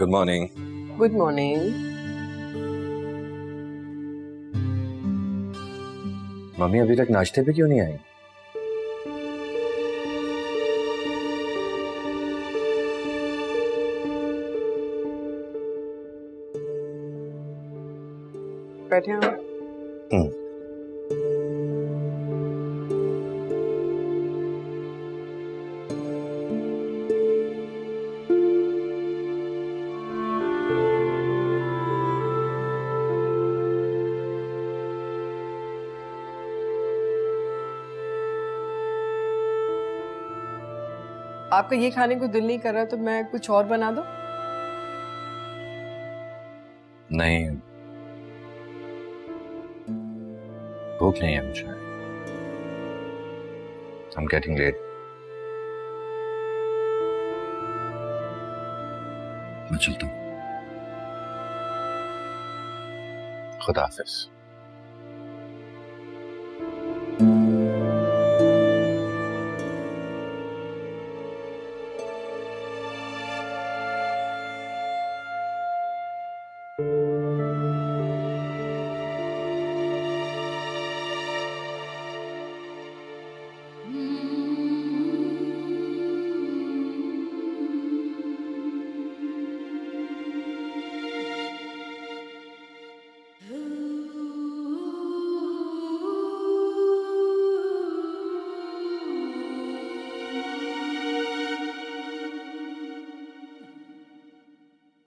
Good morning. Good morning. Mummy अभी तक नाश्ते पे क्यों नहीं आई? बैठे हो? आपका ये खाने को दिल नहीं कर रहा तो मैं कुछ और बना दूं? नहीं, भूख नहीं है मुझे। I'm getting late. मैं चलता हूँ। खुदा हाफिज।